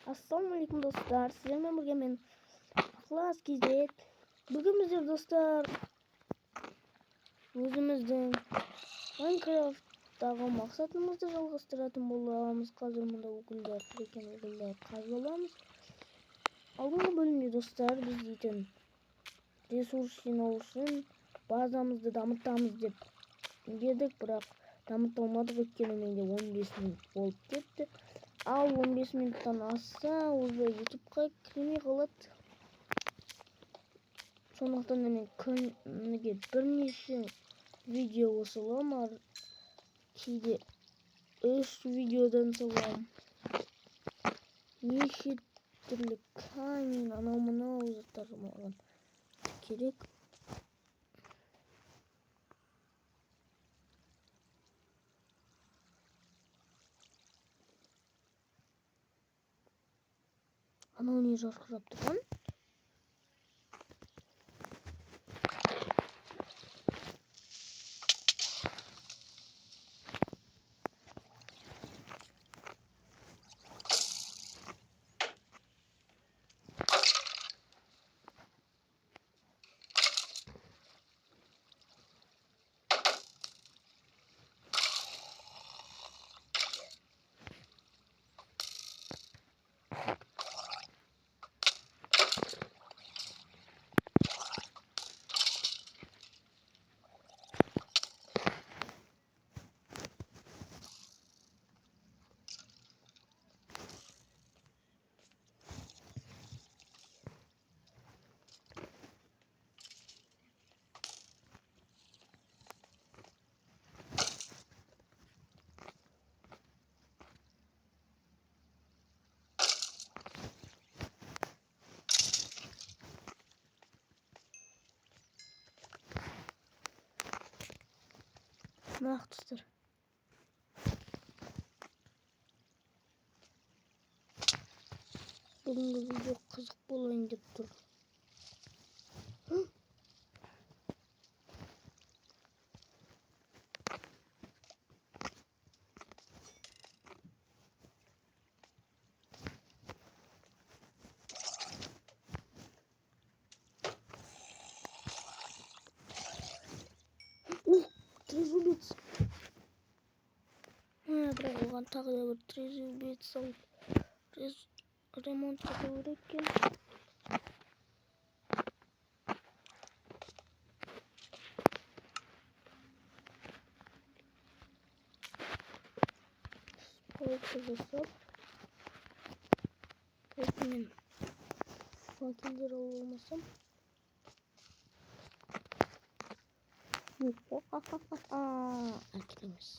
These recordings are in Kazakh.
Ассалаумалейкум достар. Sizlerle birlikte ben Clash Gizet. Bugün bizler dostlar özümüzden Minecraft'tағы мақсатымызды жалғастыратын боламыз. Қазір мұнда өкілдер екен, өкілдер қазбаламыз. Алдыңғы бөлімде достар біз дейтін ресурс жинау үшін базамызды дамытамыз деп дедік, бірақ дамыта алмадық, өйткені менде 15 минут болып кетті. Ал 15 минуттан асса уже YouTube'ға кірмей қалады. Сондықтан мен күніге бірнеше видео саламын, кейде 3 видеодан саламын. Неше түрлі камень, анау-мынау заттар маған керек. Анау не жарқырап тұрған? Нақтыстыр. Бүгінгі видео қызық болайын деп тұр. Трезубец. Бірақ оған тағы да бір трезубец салып ремонт жасау керек екен. Спалка жасап, мен факелдер алып алмасам. Әкелеміз.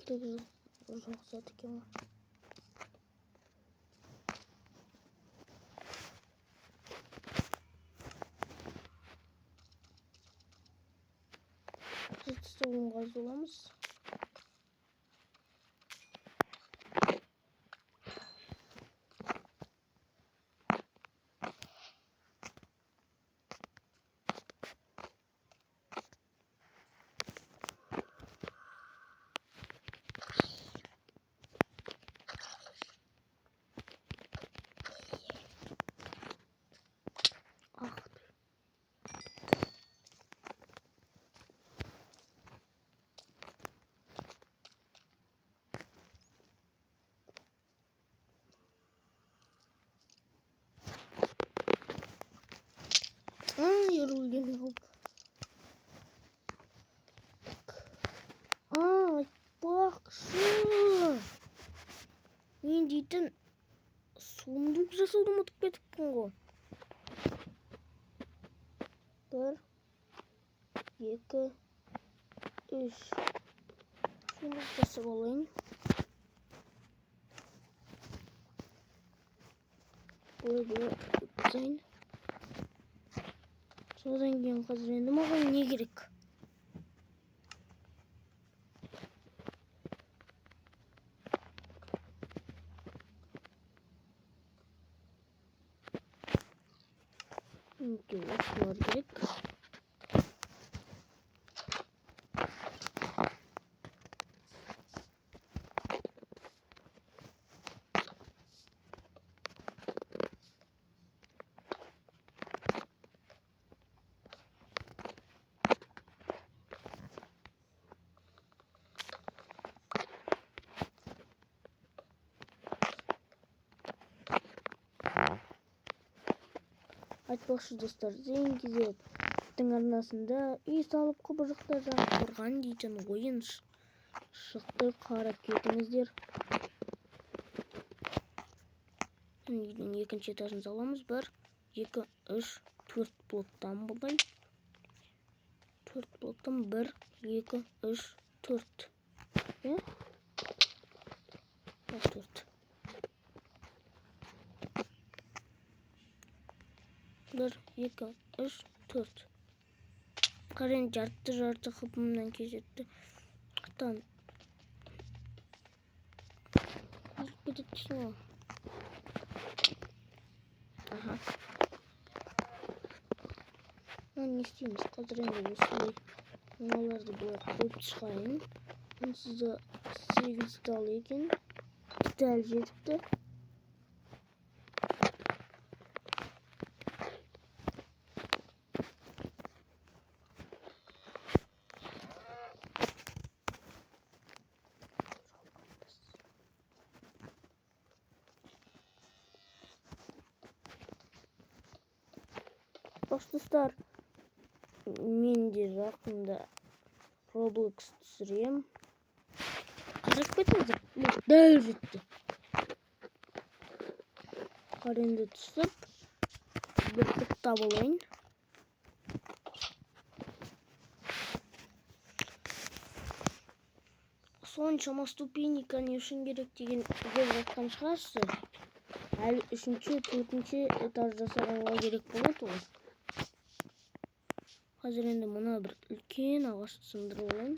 Керек жоқ зат екен. Жетістігін қазыламыз. Yorulgen yok. Bakшы. Мен дейтін сундук жасауды ұмытып кетіппін ғой. 1, 2, 3. Сундук жасап алайын. Böyle өткізейін. Содан кейін қазір енді маған не керек? Осылар керек. айтпақшы достар, зейін кезеп арнасында үй салып құбыжықта жағып тұрған дейтін ойын шықты, қарап кетіңіздер. Үйдің екінші этажын саламыз. 1, 2, 3, 4 блоктан бұлдай. 4 блоктан 1, 2, 3, 4. 4. 1, 2, 3, 4. Қарен жарты қыпымнан кесетті. Қытан. Кететсің ол. Аха. Не істейміз? Қазір енді осылай мыналарды бұлар қойып шығайын. Сізді 8 дал екен. Дәл жетіпті. Достар, мен де жақында Roblox түсірем. Қарап кетіңіздер, дәл жетті. Қаренді түсіп, бір құтта болайын. Соншама ступени, конечно, керек деген деп жатқан шығарсыз. Әлі 3-ші, 4-ші этаж жасағанға керек болады ғой. Қазір енді мұна бір үлкен ағашты сындырып алайын.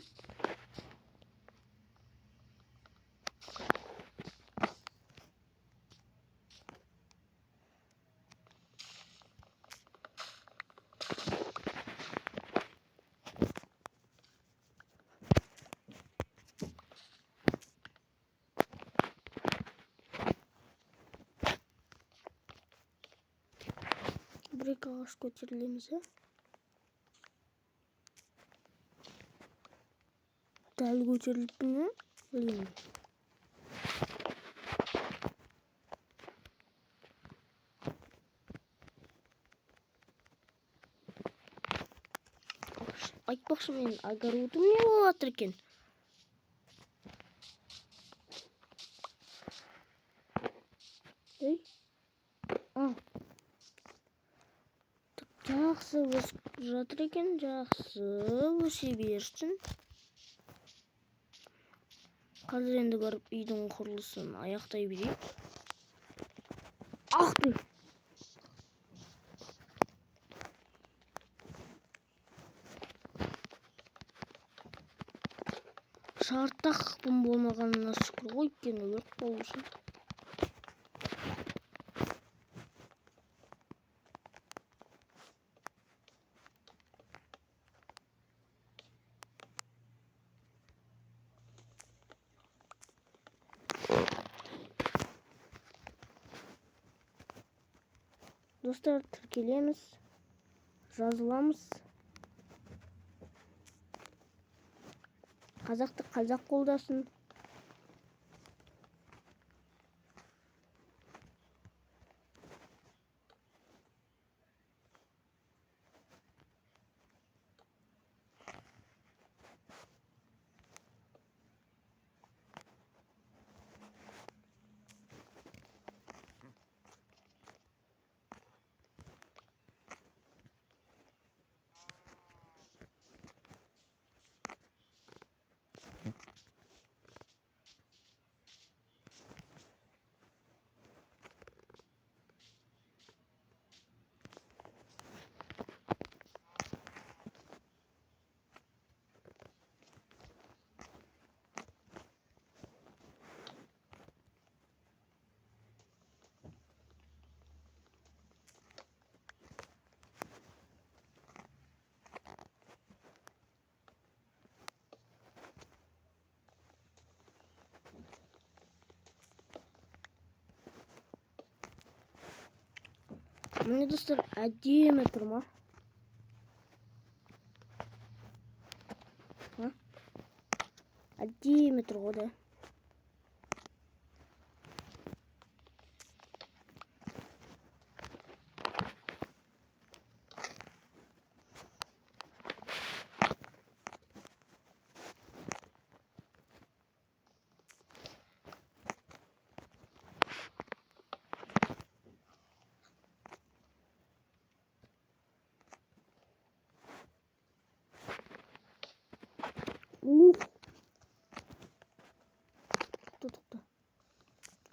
Бір-екі ағаш көтерілеміз, Дәл көтеріліп не? Білмеймін. Айтпақшы, мен огородым не болып жатыр екен? Жақсы өсіп жатыр екен, жақсы өсе берсін. Қазір енді барып үйдің құрылысын аяқтай берейік. Ақтый! Шартақ қыпым болмағанына шүкір ғой, өйткені өрт болушы. Достар, тіркелеміз, жазыламыз. Қазақты қазақ қолдасын. Міне достар, әдемі тұр ма? Әдемі тұр ғой да.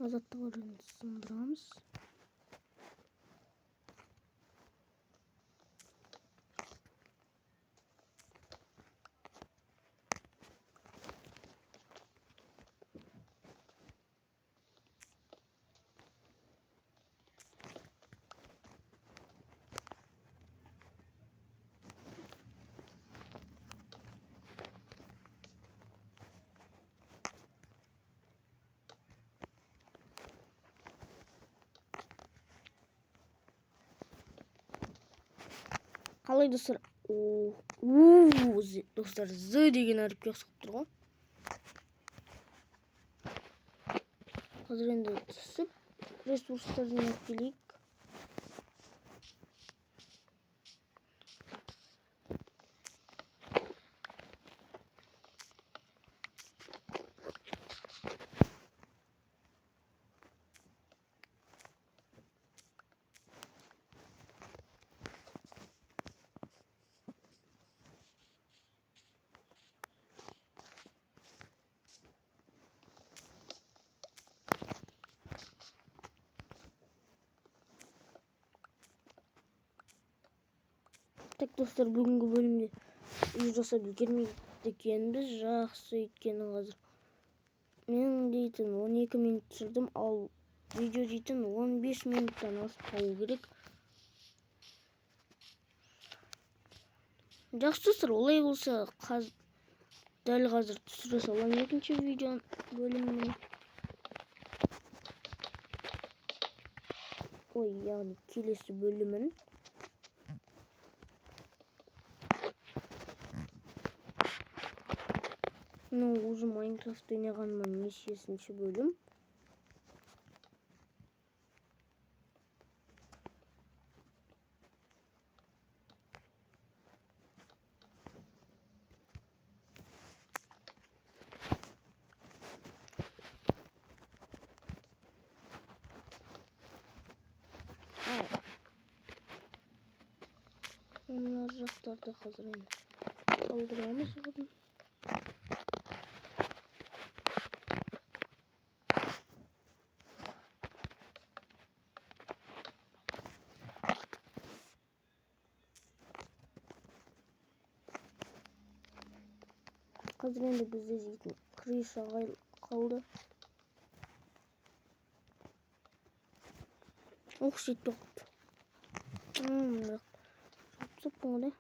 азаттық өрігін сындырамыз. Қалай достар? Достар, Z деген әріпке ұқсап тұр ғой. Қазір енді түсіп ресурстар жинап келейік. Так достар, бүгінгі бөлімде үй жасап үлгермейді екенбіз. Жақсы, өйткені қазір мен дейтін 12 минут түсірдім, ал видео дейтін 15 минуттан аспауы керек. Жақсы достар, олай болса дәл қазір түсіре саламын екінші видео бөлімін. Яғни келесі бөлімін. Уже Майнкрафт ойнағаныма нешесінші бөлім. Мына жақтарды қазір енді қалдырамыз. Қазір енді бізде дейтін крыша қалды. Жетті қалды. Соптың ғой.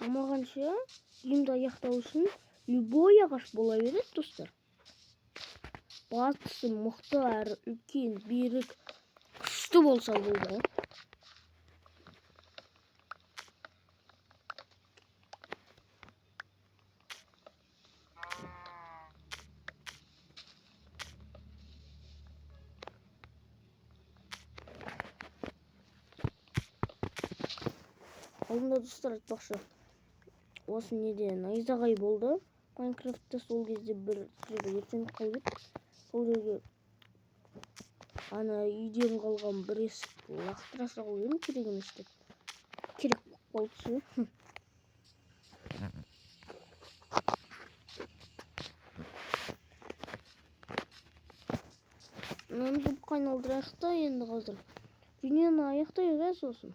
Амағанша үйімді аяқтау үшін любой ағаш бола береді достар. Батысы мықты әрі үлкен, берік, күшті болса болды. Алдында достар айтпақшы, осы неде найзағай болды Майнкрафтта. Сол кезде бір жерге өртеніп қалып еді. Сол жерге ана үйден қалған бір есік лақтыра салу едім, керек емес деп. Керек болды ше. Мынаны допқа айналдырайық та енді қазір дүниені аяқтайық сосын.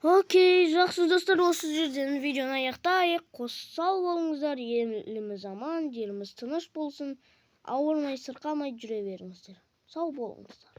Окей, жақсы достар, осы жерден видеоны аяқтайық. Сау болыңыздар, еліміз аман, жеріміз тыныш болсын. Ауырмай, сырқамай жүре беріңіздер. Сау болыңыздар.